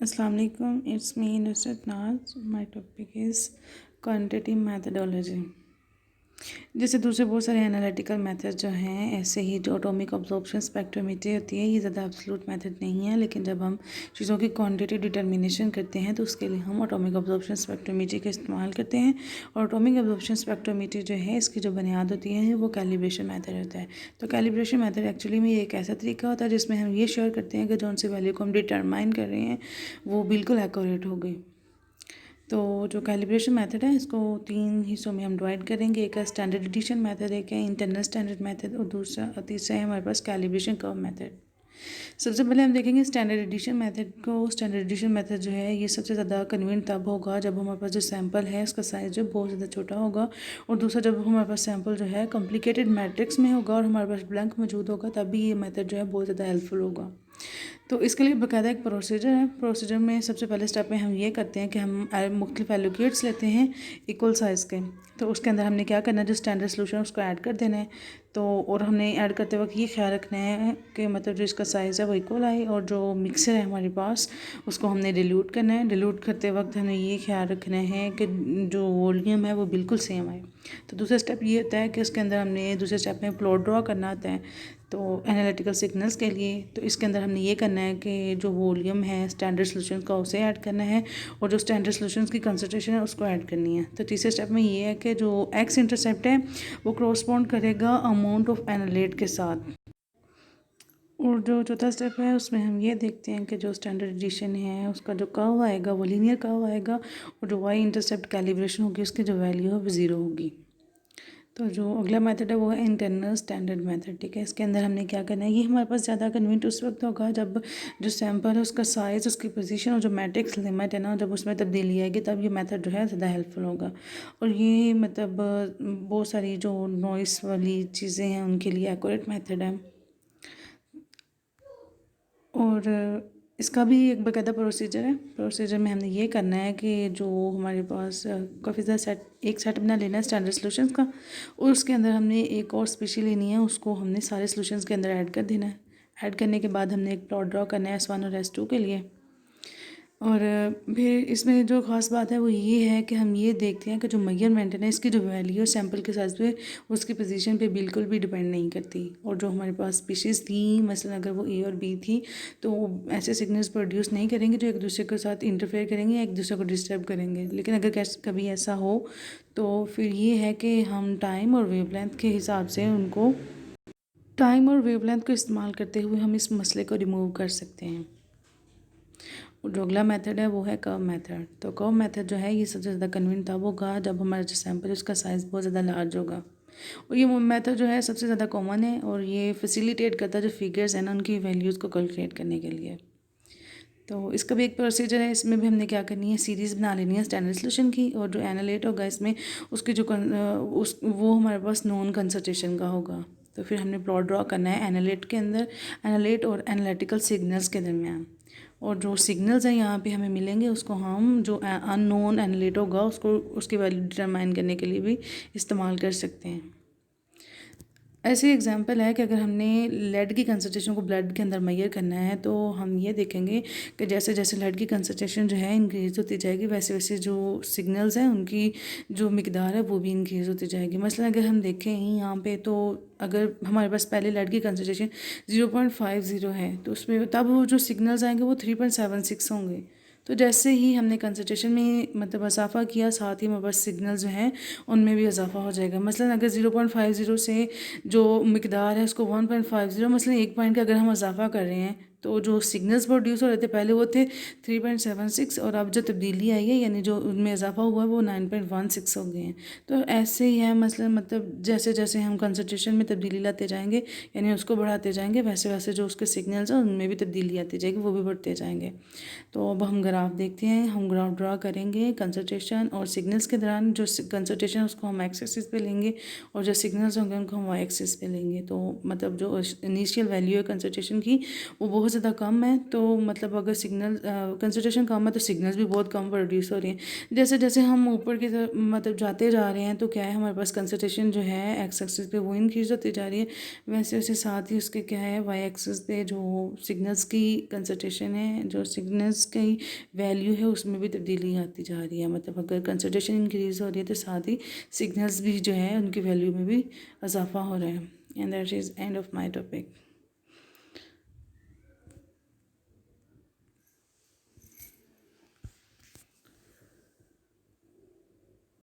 Assalamu alaikum, it's me Nusrat Naz. My topic is quantitative methodology. जैसे दूसरे बहुत सारे एनालिटिकल मेथड जो हैं, ऐसे ही जो एटॉमिक अब्जॉर्प्शन स्पेक्ट्रोमीट्री होती है, ये ज़्यादा एब्सोल्यूट मेथड नहीं है, लेकिन जब हम चीज़ों की क्वांटिटी डिटर्मिनेशन करते हैं तो उसके लिए हम एटॉमिक अब्जॉर्प्शन स्पेक्ट्रोमीट्री का इस्तेमाल करते हैं। और एटॉमिक अब्जॉर्प्शन स्पेक्ट्रोमीट्री जो है, इसकी जो बुनियाद होती है वो कैलिब्रेशन मेथड होता है। तो कैलिब्रेशन मेथड एक्चुअली में ये एक ऐसा तरीका होता है जिसमें हम ये श्योर करते हैं कि जो उनसे वैल्यू को हम डिटरमाइन कर रहे हैं वो बिल्कुल एक्यूरेट हो गई। तो जो कैलिब्रेशन मेथड है, इसको 3 हिस्सों में हम डिवाइड करेंगे। एक है स्टैंडर्ड एडिशन मेथड, एक है इंटरनल स्टैंडर्ड मेथड और तीसरा है हमारे पास कैलिब्रेशन कर्व मेथड। सबसे पहले हम देखेंगे स्टैंडर्ड एडिशन मेथड को। स्टैंडर्ड एडिशन मेथड जो है, ये सबसे ज़्यादा कन्वीनियंट तब होगा जब हमारे पास जो सैंपल है उसका साइज़ जो बहुत ज़्यादा छोटा होगा, और दूसरा जब हमारे पास सैंपल जो है कॉम्प्लिकेटेड मैट्रिक्स में होगा और हमारे पास ब्लैंक मौजूद होगा, तब भी ये मेथड जो है बहुत ज़्यादा हेल्पफुल होगा। तो इसके लिए बाकायदा एक प्रोसीजर है। प्रोसीजर में सबसे पहले स्टेप में हम ये करते हैं कि हम मुख्तलिफ एलोकेट्स लेते हैं इक्वल साइज़ के। तो उसके अंदर हमने क्या करना है, जो स्टैंडर्ड सोल्यूशन है उसको ऐड कर देना है। तो और हमने ऐड करते वक्त ये ख्याल रखना है कि मतलब जो इसका साइज़ है वो इक्वल आए, और जो मिक्सर है हमारे पास उसको हमने डिल्यूट करना है। डिल्यूट करते वक्त हमें ये ख्याल रखना है कि जो वॉल्यूम है वो बिल्कुल सेम आए। तो दूसरा स्टेप ये होता है कि उसके अंदर हमने दूसरे स्टेप में प्लॉट ड्रॉ करना होता है, तो एनालिटिकल सिग्नल्स के लिए। तो इसके अंदर हमने ये करना है कि जो वॉल्यूम है स्टैंडर्ड सॉल्यूशन का उसे ऐड करना है, और जो स्टैंडर्ड सॉल्यूशंस की कंसंट्रेशन है उसको ऐड करनी है। तो तीसरे स्टेप में ये है कि जो एक्स इंटरसेप्ट है वो क्रॉसपॉन्ड करेगा अमाउंट ऑफ एनालेट के साथ। और जो चौथा स्टेप है उसमें हम ये देखते हैं कि जो स्टैंडर्ड एडिशन है उसका जो कर्व आएगा वो लीनियर कर्व आएगा, और जो वाई इंटरसेप्ट कैलिब्रेशन होगी उसकी जो वैल्यू है वो ज़ीरो होगी। तो जो अगला मेथड है वो है इंटरनल स्टैंडर्ड मेथड। ठीक है, इसके अंदर हमने क्या करना है, ये हमारे पास ज़्यादा कन्वीनियंट उस वक्त होगा जब जो सैंपल है उसका साइज़, उसकी पोजीशन और जो मैट्रिक्स लिमिट है ना, जब उसमें तब्दीली आएगी तब ये मेथड जो है ज़्यादा हेल्पफुल होगा। और ये मतलब बहुत सारी जो नॉइस वाली चीज़ें हैं उनके लिए एक्यूरेट मेथड है। और इसका भी एक बाकायदा प्रोसीजर है। प्रोसीजर में हमने ये करना है कि जो हमारे पास काफ़ी ज़्यादा एक सेट बना लेना है स्टैंडर्ड सॉल्यूशंस का, और उसके अंदर हमने एक और स्पीशी लेनी है, उसको हमने सारे सॉल्यूशंस के अंदर ऐड कर देना है। ऐड करने के बाद हमने एक प्लॉट ड्रॉ करना है S1 और S2 के लिए। और फिर इसमें जो ख़ास बात है वो ये है कि हम ये देखते हैं कि जो मेजरमेंट है ना, इसकी जो वैल्यू है सैंपल के साइज़ पे, उसकी पोजीशन पे बिल्कुल भी डिपेंड नहीं करती। और जो हमारे पास स्पीशीज़ थी, मसलन अगर वो ए और बी थी, तो वो ऐसे सिग्नल्स प्रोड्यूस नहीं करेंगे जो एक दूसरे के साथ इंटरफेयर करेंगे या एक दूसरे को डिस्टर्ब करेंगे। लेकिन अगर कभी ऐसा हो तो फिर ये है कि हम टाइम और वेवलेंथ के हिसाब से उनको को इस्तेमाल करते हुए हम इस मसले को रिमूव कर सकते हैं। जो अगला मेथड है वो है कर्व मेथड। तो कर्व मेथड जो है, ये सबसे ज़्यादा कन्वीनियंट तब होगा जब हमारा जो सैंपल है उसका साइज़ बहुत ज़्यादा लार्ज होगा। और ये मेथड जो है सबसे ज़्यादा कॉमन है, और ये फैसिलिटेट करता है जो फिगर्स हैं ना उनकी वैल्यूज़ को कैलकुलेट करने के लिए। तो इसका भी एक प्रोसीजर है। इसमें भी हमने क्या करनी है, सीरीज़ बना लेनी है स्टैंडर्ड सॉल्यूशन की, और जो एनालेट होगा इसमें उसकी जो वो हमारे पास नॉन कंसंट्रेशन का होगा। तो फिर हमने प्लॉट ड्रॉ करना है एनालेट के अंदर, एनालेट और एनालिटिकल सिग्नल्स के दरमियान। और जो सिग्नल्स हैं यहाँ पे हमें मिलेंगे उसको हम जो अननोन एनालेट होगा उसको उसकी वैल्यू डिटरमाइन करने के लिए भी इस्तेमाल कर सकते हैं। ऐसे एग्जांपल है कि अगर हमने लेड की कंसंट्रेशन को ब्लड के अंदर मेजर करना है, तो हम ये देखेंगे कि जैसे जैसे लेड की कंसंट्रेशन जो है इंक्रीज़ होती जाएगी, वैसे वैसे जो सिग्नल्स हैं उनकी जो मिकदार है वो भी इंक्रीज़ होती जाएगी। मसलन अगर हम देखें यहाँ पे, तो अगर हमारे पास पहले लेड की कंसंट्रेशन 0.50 है, तो उसमें तब वो जो सिग्नल्स आएंगे वो 3.76 होंगे। तो जैसे ही हमने कंसंट्रेशन में मतलब इजाफा किया, साथ ही हमारे पास सिग्नल जो हैं उनमें भी इजाफा हो जाएगा। मसलन अगर 0.50 से जो मिकदार है उसको 1.50, मसलन 1 पॉइंट का अगर हम इजाफा कर रहे हैं, तो जो सिग्नल्स प्रोड्यूस हो रहे थे पहले वो थे 3.76, और अब जो तब्दीली आई है यानी जो उनमें इजाफा हुआ है वो 9.16 हो गए हैं। तो ऐसे ही है मसलन, मतलब जैसे जैसे हम कंसंट्रेशन में तब्दीली लाते जाएंगे यानी उसको बढ़ाते जाएंगे, वैसे वैसे जो उसके सिग्नल्स हैं उनमें भी तब्दीली आती जाएगी, वो भी बढ़ते जाएंगे। तो अब हम ग्राफ देखते हैं। हम ग्राफ ड्रा करेंगे कंसंट्रेशन और सिग्नल्स के दौरान। जो कंसंट्रेशन उसको हम एक्स एक्सिस पे लेंगे, और जो सिग्नल्स होंगे उनको हम वाई एक्सिस पे लेंगे। तो मतलब जो इनिशियल वैल्यू है कंसंट्रेशन की वो बहुत बहुत ज़्यादा कम है, तो मतलब अगर सिग्नल कंसंट्रेशन कम है तो सिग्नल्स भी बहुत कम प्रोड्यूस हो रही हैं। जैसे जैसे हम ऊपर की तरफ मतलब जाते जा रहे हैं तो क्या है, हमारे पास कंसंट्रेशन जो है एक्स एक्सिस पे वो इंक्रीज होती जा रही है, वैसे वैसे साथ ही उसके क्या है वाई एक्सिस पे जो सिग्नल्स की कंसंट्रेशन है, जो सिग्नल्स की वैल्यू है उसमें भी तब्दीली आती जा रही है। मतलब अगर कंसंट्रेशन इंक्रीज़ हो रही है तो साथ ही सिग्नल्स भी जो है उनकी वैल्यू में भी इजाफा हो रहा है। And that is end of my topic.